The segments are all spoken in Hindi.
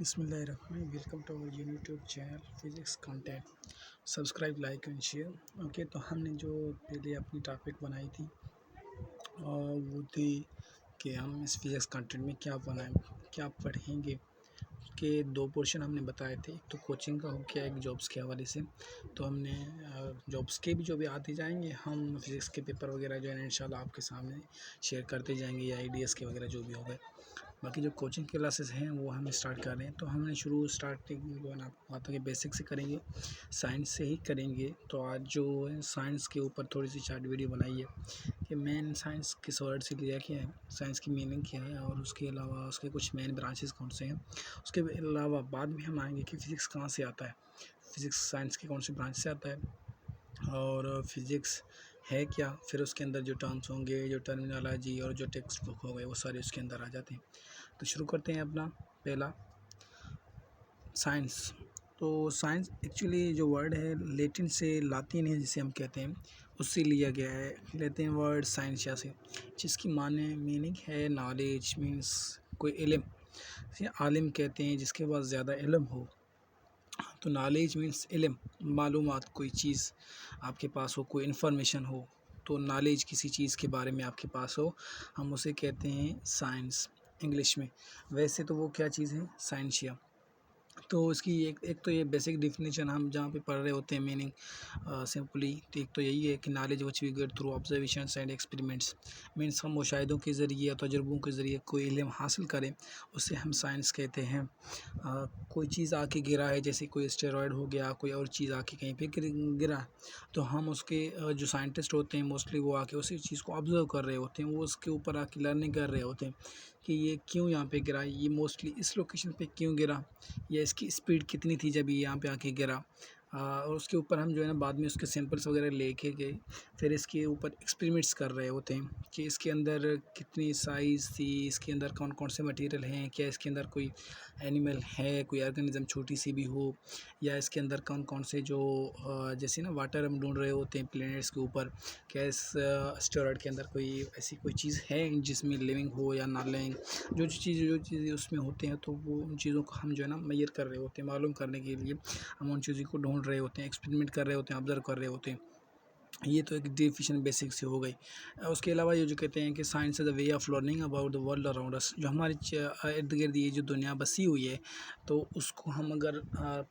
Bismillahirrahmanirrahim. Welcome to our YouTube channel physics content. Subscribe, like and share. Okay, तो हमने जो पहले अपनी टॉपिक बनाई थी वो थी कि हम इस फिजिक्स कंटेंट में क्या बनाएं, क्या पढ़ेंगे. के दो पोर्शन हमने बताए थे. एक तो कोचिंग का हो गया, एक जॉब्स के हवाले से. तो हमने जॉब्स के भी जो भी आते जाएंगे, हम फिजिक्स के पेपर वगैरह जो है इंशाल्लाह आपके सामने शेयर करते जाएंगे, या आईडीएस के वगैरह जो भी हो गए. बाकी जो कोचिंग क्लासेस हैं वो हम स्टार्ट कर रहे हैं. तो हमने स्टार्टिंग जो है ना, आपको बातों के बेसिक से करेंगे, साइंस से ही करेंगे. तो आज जो है साइंस के ऊपर थोड़ी सी शॉर्ट वीडियो बनाई है कि मेन साइंस किस वर्ड से लिया क्या है, साइंस की मीनिंग क्या है, और उसके अलावा उसके कुछ मेन ब्रांचेस कौन से हैं. उसके अलावा बाद में हम आएंगे कि फ़िज़िक्स कहाँ से आता है, फ़िज़िक्स साइंस के कौन से ब्रांच से आता है, और फिज़िक्स है क्या. फिर उसके अंदर जो टर्म्स होंगे, जो टर्मिनोलॉजी और जो टेक्स्ट बुक हो गए, वो सारे उसके अंदर आ जाते हैं. तो शुरू करते हैं अपना पहला साइंस. तो साइंस एक्चुअली जो वर्ड है लैटिन से, लातिन है जिसे हम कहते हैं, उससे लिया गया है. लेते हैं वर्ड साइंसिया से, जिसकी मीनिंग है नॉलेज, मीन्स कोई इल्म. आलिम कहते हैं जिसके पास ज़्यादा इल्म हो. तो नॉलेज मीन्स इल्म, मालूमात, कोई चीज़ आपके पास हो, कोई इन्फॉर्मेशन हो. तो नॉलेज किसी चीज़ के बारे में आपके पास हो, हम उसे कहते हैं साइंस इंग्लिश में. वैसे तो वो क्या चीज़ है, साइंसिया. तो इसकी एक तो ये बेसिक डिफिनीशन हम जहाँ पे पढ़ रहे होते हैं, मीनिंग सिंपली तो एक तो यही है कि knowledge which we get through observations and experiments. Means हम मुशाहिदों के ज़रिए या तजुर्बों के ज़रिए कोई इल्म हासिल करें, उसे हम साइंस कहते हैं. कोई चीज़ आके गिरा है, जैसे कोई स्टेरॉयड हो गया, कोई और चीज़ आके कहीं पे गिरा, तो हम उसके जो साइंटिस्ट होते हैं मोस्टली वो आके उसी चीज़ को ऑब्ज़र्व कर रहे होते हैं, वो उसके ऊपर आके लर्निंग कर रहे होते हैं कि ये क्यों यहाँ पे गिरा, ये मोस्टली इस लोकेशन पे क्यों गिरा, या इसकी स्पीड कितनी थी जब ये यहाँ पे आके गिरा. और उसके ऊपर हम जो है ना बाद में उसके सैंपल्स वगैरह लेके गए, फिर इसके ऊपर एक्सपेरिमेंट्स कर रहे होते हैं कि इसके अंदर कितनी साइज़ थी, इसके अंदर कौन कौन से मटेरियल हैं, क्या इसके अंदर कोई एनिमल है, कोई ऑर्गेनिज्म छोटी सी भी हो, या इसके अंदर कौन कौन से जो जैसे ना वाटर हम ढूंढ रहे होते हैं प्लैनेट्स के ऊपर, क्या इस एस्टेरॉयड के अंदर कोई ऐसी कोई चीज़ है जिसमें लिविंग हो या नॉन लिविंग. जो चीज़ें उसमें होते हैं, तो वो उन चीज़ों को हम जो है ना मेजर कर रहे होते हैं, मालूम करने के लिए हम उन चीज़ों को ढूंढ रहे होते हैं, एक्सपेरिमेंट कर रहे होते हैं, ऑब्जर्व कर रहे होते हैं. ये तो एक डेफिनेशन बेसिक से हो गई. उसके अलावा ये जो कहते हैं कि science is the way of learning about the world around us. जो हमारे इर्द गिर्द ये जो दुनिया बसी हुई है, तो उसको हम अगर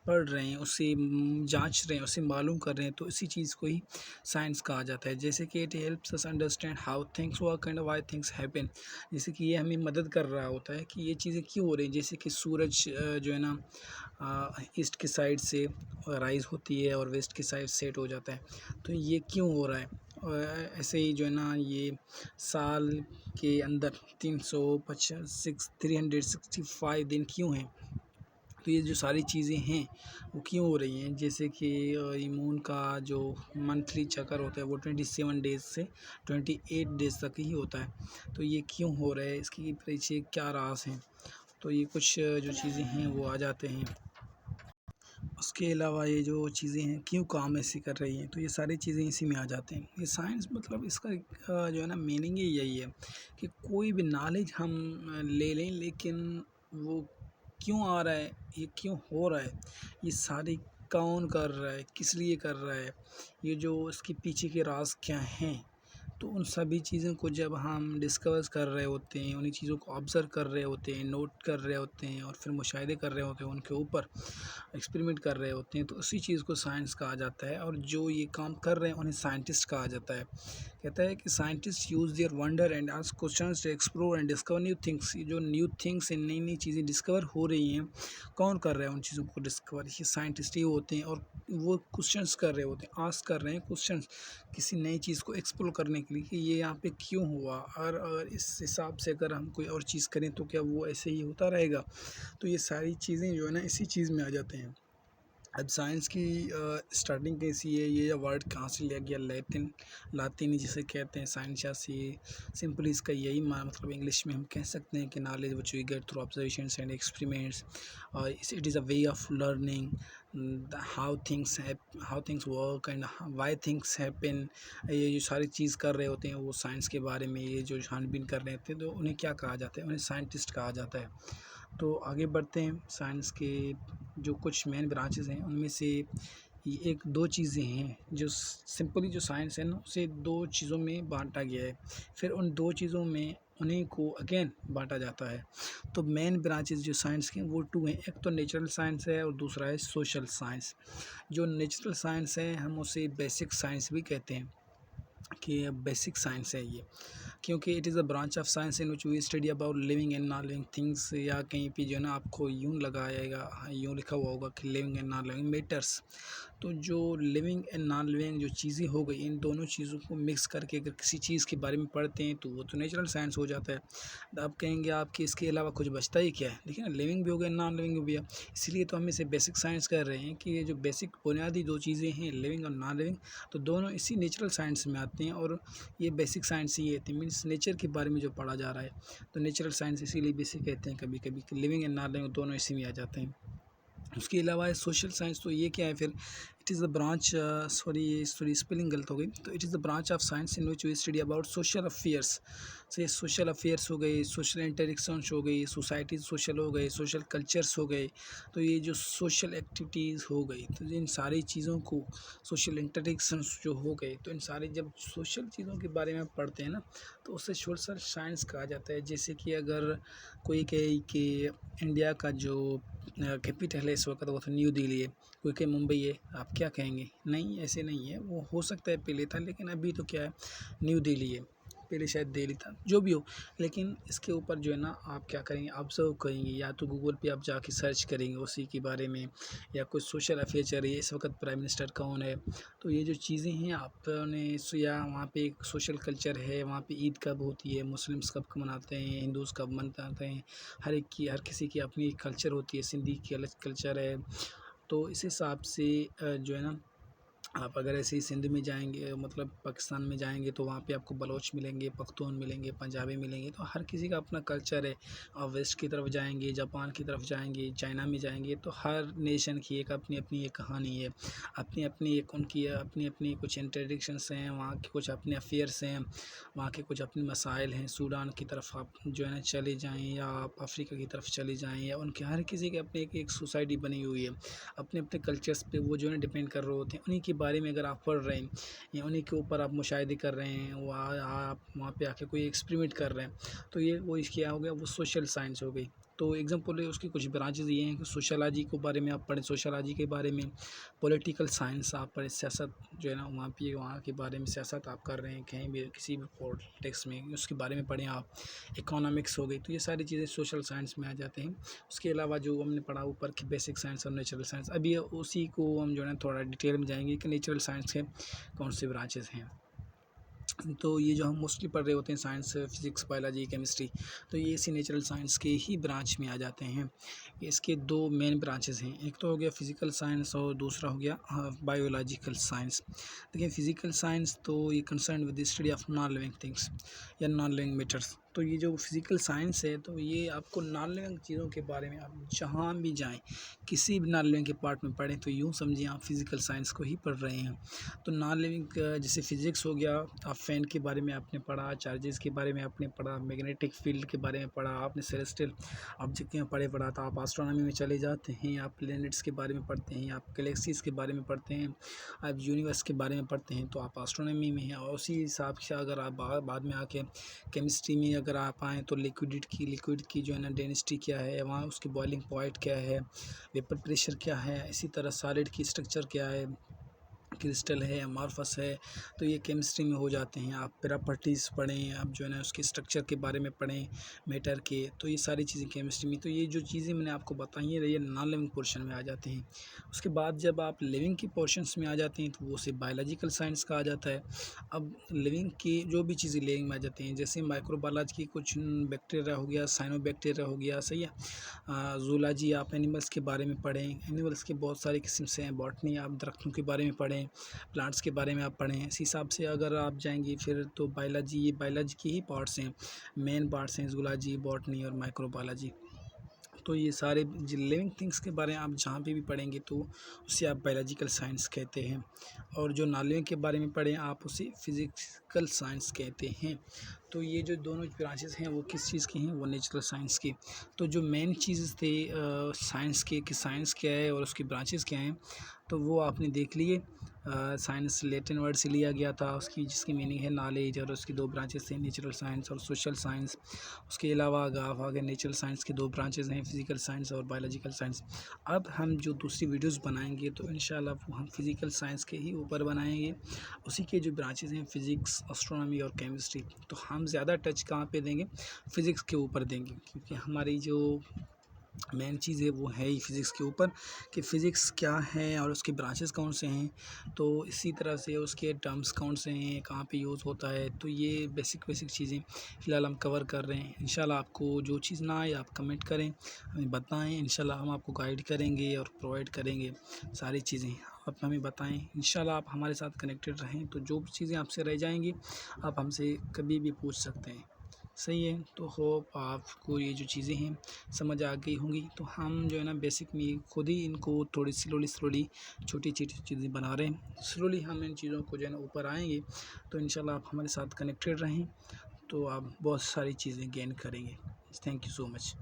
पढ़ रहे हैं, उसे जांच रहे हैं, उसे मालूम कर रहे हैं, तो इसी चीज़ को ही साइंस कहा जाता है. जैसे कि it helps us understand how things work and why things happen. जैसे कि ये हमें मदद कर रहा होता है कि ये चीज़ें क्यों हो रही हैं. जैसे कि सूरज जो है ना ईस्ट की साइड से राइज़ होती है और वेस्ट की साइड सेट हो जाता है, तो ये क्यों हो रहा है. और ऐसे ही जो है ना, ये साल के अंदर 365 दिन क्यों हैं. तो ये जो सारी चीज़ें हैं वो क्यों हो रही हैं. जैसे कि मून का जो मंथली चक्कर होता है वो 27 डेज़ से 28 डेज़ तक ही होता है. तो ये क्यों हो रहा है, इसके पीछे क्या राज हैं. तो ये कुछ जो चीज़ें हैं वो आ जाते हैं. उसके अलावा ये जो चीज़ें हैं क्यों काम ऐसी कर रही हैं, तो ये सारी चीज़ें इसी में आ जाते हैं. ये साइंस मतलब इसका जो है ना मीनिंग ही यही है कि कोई भी नॉलेज हम ले लें, लेकिन वो क्यों आ रहा है, ये क्यों हो रहा है, ये सारी कौन कर रहा है, किस लिए कर रहा है, ये जो इसके पीछे के राज क्या हैं. तो उन सभी चीज़ों को जब हम डिस्कवर्स कर रहे होते हैं, उन्हीं चीज़ों को ऑब्ज़र्व कर रहे होते हैं, नोट कर रहे होते हैं, और फिर मुशाहिदे कर रहे होते हैं, उनके ऊपर एक्सपेरिमेंट कर रहे होते हैं, तो उसी चीज़ को साइंस कहा जाता है. और जो ये काम कर रहे हैं उन्हें साइंटिस्ट कहा जाता है. कहता है कि scientist use their wonder and ask questions to explore and discover new things. ये जो न्यू थिंग्स, नई नई चीज़ें डिस्कवर हो रही हैं, कौन कर रहा है उन चीज़ों को डिस्कवर, ये साइंटिस्ट ही होते हैं. और वो क्वेश्चंस कर रहे होते हैं, आस्क कर रहे हैं क्वेश्चंस किसी नई चीज़ को एक्सप्लोर करने के लिए कि ये यहाँ पे क्यों हुआ, और अगर इस हिसाब से अगर हम कोई और चीज़ करें तो क्या वो ऐसे ही होता रहेगा. तो ये सारी चीज़ें जो है ना इसी चीज़ में आ जाते हैं. अब साइंस की स्टार्टिंग कैसी है, ये वर्ड कहाँ से लिया गया, लातिनी जिसे कहते हैं साइंसिया से. सिंपली इसका यही मतलब इंग्लिश में हम कह सकते हैं कि knowledge which we get through observations and experiments. It is a way of learning how things work and why things happen. ये जो सारी चीज़ कर रहे होते हैं वो साइंस के बारे में, ये जो छानबीन कर रहे होते हैं, तो उन्हें क्या कहा जाता है, उन्हें साइंटिस्ट कहा जाता है. तो आगे बढ़ते हैं। साइंस के जो कुछ मेन ब्रांचेस हैं उनमें से ये एक दो चीज़ें हैं जो सिंपली जो साइंस है ना उसे दो चीज़ों में बांटा गया है। फिर उन दो चीज़ों में उन्हीं को अगेन बांटा जाता है। तो मेन ब्रांचेस जो साइंस के वो टू हैं, एक तो नेचुरल साइंस है और दूसरा है सोशल साइंस। जो नेचुरल साइंस है हम उसे बेसिक साइंस भी कहते हैं कि बेसिक साइंस है ये, क्योंकि it is a branch of science in which we study about living and non living things. या कहीं पे जो है ना आपको यूँ लगाएगा, यूँ लिखा हुआ होगा कि living and non living matters. तो जो लिविंग एंड नॉन लिविंग जो चीज़ें हो गई, इन दोनों चीज़ों को मिक्स करके अगर किसी चीज़ के बारे में पढ़ते हैं तो वो तो नेचुरल साइंस हो जाता है। तो आप कहेंगे आपके इसके अलावा कुछ बचता ही क्या है? देखिए ना, लिविंग भी हो गया, नॉन लिविंग भी है। इसीलिए तो हम इसे बेसिक साइंस कर रहे हैं कि ये जो बेसिक बुनियादी दो चीज़ें हैं, लिविंग और नॉन लिविंग, तो दोनों इसी नेचुरल साइंस में आते हैं। और ये बेसिक साइंस ही है, मीन्स नेचर के बारे में जो पढ़ा जा रहा है। तो नेचुरल साइंस इसीलिए बेसिक कहते हैं कभी कभी, लिविंग एंड नॉन लिविंग दोनों इसी में आ जाते हैं। उसके अलावा है सोशल साइंस। तो ये क्या है फिर? It is the branch, sorry spelling गलत हो गई। तो it is the branch of science in which we study about social affairs. से सोशल अफेयर्स हो गए, सोशल इंटरेक्शंस हो गई, सोसाइटीज सोशल हो गए, सोशल कल्चर्स हो गए। तो ये जो सोशल एक्टिविटीज़ हो गई, तो इन सारी चीज़ों को, सोशल इंटरेक्शंस जो हो गए, तो इन सारी जब सोशल चीज़ों के बारे में पढ़ते हैं ना तो उसे सोशल साइंस कहा जाता है। जैसे कि अगर कोई कहे कि इंडिया का जो कैपिटल है इस वक्त वो तो न्यू दिल्ली है, कोई कहे मुंबई है, आप क्या कहेंगे? नहीं, ऐसे नहीं है। वो हो सकता है पहले था, लेकिन अभी तो क्या है, न्यू दिल्ली है। पहले शायद दिल्ली था, जो भी हो। लेकिन इसके ऊपर जो है ना आप क्या करेंगे, ऑब्जर्व करेंगे, या तो गूगल पे आप जाके सर्च करेंगे उसी के बारे में, या कुछ सोशल अफेयर चल रही है, इस वक्त प्राइम मिनिस्टर कौन है। तो ये जो चीज़ें हैं आपने, या वहाँ पे एक सोशल कल्चर है, वहाँ पे ईद कब होती है, मुस्लिम्स कब मनाते हैं, हिंदूज़ कब मनाते हैं। हर किसी की अपनी एक कल्चर होती है, सिंधी की अलग कल्चर है। तो इस हिसाब से जो है ना, आप अगर ऐसे ही सिंध में जाएंगे, मतलब पाकिस्तान में जाएंगे, तो वहाँ पे आपको बलोच मिलेंगे, पख्तून मिलेंगे, पंजाबी मिलेंगे। तो हर किसी का अपना कल्चर है। और वेस्ट की तरफ जाएंगे, जापान की तरफ जाएंगे, चाइना में जाएंगे, तो हर नेशन की एक अपनी अपनी एक कहानी है, अपनी अपनी एक उनकी अपनी अपनी कुछ इंट्रेडिक्शंस हैं, वहाँ के कुछ अपने अफेयर्स हैं, वहाँ के कुछ अपने मसाइल हैं। सूडान की तरफ आप जो है ना चले जाएँ, या आप अफ्रीका की तरफ चले जाएँ, या उनके हर किसी के अपने एक सोसाइटी बनी हुई है। अपने अपने कल्चर्स पे वो जो है डिपेंड कर रहे होते हैं। उन्हीं के बारे में अगर आप पढ़ रहे हैं, या उन्हीं के ऊपर आप मुशाहिदे कर रहे हैं, आप वहाँ पे आके कोई एक्सपेरिमेंट कर रहे हैं, तो ये वो क्या हो गया, वो सोशल साइंस हो गई। तो एग्जाम्पल है उसकी कुछ ब्रांचेज ये हैं कि सोशलॉजी के बारे में आप पढ़ें, सोशलॉजी के बारे में। पॉलिटिकल साइंस आप पढ़ें, सियासत जो है ना वहाँ के बारे में सियासत आप कर रहे हैं कहीं भी, किसी भी पॉलिटिक्स में, उसके बारे में पढ़ें आप। इकोनॉमिक्स हो गई। तो ये सारी चीज़ें सोशल साइंस में आ जाते हैं। उसके अलावा जो हमने पढ़ा ऊपर कि बेसिक साइंस और नेचुरल साइंस, अभी उसी को हम जो है थोड़ा डिटेल में जाएंगे कि नेचुरल साइंस के कौन से ब्रांचेस हैं। तो ये जो हम मोस्टली पढ़ रहे होते हैं, साइंस, फिज़िक्स, बायोलॉजी, केमिस्ट्री, तो ये इसी नेचुरल साइंस के ही ब्रांच में आ जाते हैं। इसके दो मेन ब्रांचेस हैं, एक तो हो गया फिज़िकल साइंस और दूसरा हो गया बायोलॉजिकल साइंस। देखिए फिज़िकल साइंस तो ये concern with the study of non living things या नॉन लिविंग मैटर्स। तो ये जो फिज़िकल साइंस है तो ये आपको नॉन लिविंग चीज़ों के बारे में, आप जहाँ भी जाएँ, किसी भी नॉन लिविंग के पार्ट में पढ़ें, तो यूँ समझिए आप फिज़िकल साइंस को ही पढ़ रहे हैं। तो नॉन लिविंग जैसे फिज़िक्स हो गया, आप फ़ैन के बारे में आपने पढ़ा, चार्जेस के बारे में आपने पढ़ा, मैग्नेटिक फील्ड के बारे में पढ़ा, आपने सेलेस्टियल ऑब्जेक्ट में पढ़ा था। आप एस्ट्रोनॉमी में चले जाते हैं, आप प्लैनेट्स के बारे में पढ़ते हैं, आप गैलेक्सीज़ के बारे में पढ़ते हैं, आप यूनिवर्स के बारे में पढ़ते हैं, तो आप एस्ट्रोनॉमी में हैं। और उसी हिसाब से अगर आप बाद में आके केमिस्ट्री में अगर आप आएँ, तो लिक्विड की जो है ना डेंसिटी क्या है, वहाँ उसकी बॉइलिंग पॉइंट क्या है, वेपर प्रेशर क्या है, इसी तरह सॉलिड की स्ट्रक्चर क्या है, क्रिस्टल है, अमॉर्फस है, तो ये केमिस्ट्री में हो जाते हैं। आप प्रॉपर्टीज़ पढ़ें, आप जो है ना उसके स्ट्रक्चर के बारे में पढ़ें, मैटर के, तो ये सारी चीज़ें केमिस्ट्री में। तो ये जो चीज़ें मैंने आपको बताई हैं ये नॉन लिविंग पोर्शन में आ जाते हैं। उसके बाद जब आप लिविंग के पोर्शंस में आ जाते हैं तो वो उसे बायोलॉजिकल साइंस कहा जाता है। अब लिविंग की जो भी चीज़ें लिविंग में आ जाती हैं, जैसे माइक्रोबायोलॉजी की कुछ बैक्टीरिया हो गया, साइनोबैक्टीरिया हो गया, सही है। जूलॉजी आप एनिमल्स के बारे में पढ़ें, एनिमल्स के बहुत सारे किस्म से हैं। बॉटनी आप दरख्तों के बारे में पढ़ें, प्लांट्स के बारे में आप पढ़ें। इस हिसाब से अगर आप जाएंगे फिर तो बायोलॉजी, ये बायोलॉजी के ही पार्ट्स हैं, मेन पार्ट्स हैं जूलॉजी, बॉटनी और माइक्रोबायोलॉजी। तो ये सारे लिविंग थिंग्स के बारे में आप जहाँ पे भी पढ़ेंगे तो उसे आप बायोलॉजिकल साइंस कहते हैं, और जो नॉन लिविंग के बारे में पढ़ें आप उसे फिज़िकल साइंस कहते हैं। तो ये जो दोनों ब्रांचेस हैं वो किस चीज़ की हैं, वो नेचुरल साइंस की। तो जो मेन चीज़ थे साइंस के कि साइंस क्या है और उसकी ब्रांचेस क्या हैं, तो वो आपने देख लिए। साइंस लैटिन वर्ड से लिया गया था, उसकी जिसकी मीनिंग है नॉलेज, और उसकी दो ब्रांचेस हैं, नेचुरल साइंस और सोशल साइंस। उसके अलावा आगे नेचुरल साइंस के दो ब्रांचेस हैं, फिज़िकल साइंस और बायोलॉजिकल साइंस। अब हम जो दूसरी वीडियोस बनाएंगे तो इंशाल्लाह वो हम फिज़िकल साइंस के ही ऊपर बनाएंगे, उसी के जो ब्रांचेस हैं फिज़िक्स, एस्ट्रोनॉमी और केमिस्ट्री। तो हम ज़्यादा टच कहाँ पे देंगे, फ़िज़िक्स के ऊपर देंगे, क्योंकि हमारी जो मेन चीज़ है वो है ही फिज़िक्स के ऊपर कि फ़िज़िक्स क्या है और उसके ब्रांचेस कौन से हैं। तो इसी तरह से उसके टर्म्स कौन से हैं, कहाँ पे यूज़ होता है, तो ये बेसिक चीज़ें फ़िलहाल हम कवर कर रहे हैं। इंशाल्लाह आपको जो चीज़ ना आए आप कमेंट करें, हमें बताएं, इंशाल्लाह हम आपको गाइड करेंगे और प्रोवाइड करेंगे सारी चीज़ें। आप हमें बताएं, इंशाल्लाह आप हमारे साथ कनेक्टेड रहें, तो जो भी चीज़ें आपसे रह जाएंगी आप हमसे कभी भी पूछ सकते हैं। सही है, तो होप आपको ये जो चीज़ें हैं समझ आ गई होंगी। तो हम जो है ना बेसिक में खुद ही इनको थोड़ी स्लोली छोटी चीज़ें बना रहे हैं। स्लोली हम इन चीज़ों को जो है ना ऊपर आएंगे, तो इंशाल्लाह आप हमारे साथ कनेक्टेड रहें, तो आप बहुत सारी चीज़ें गेन करेंगे। Thank you so much.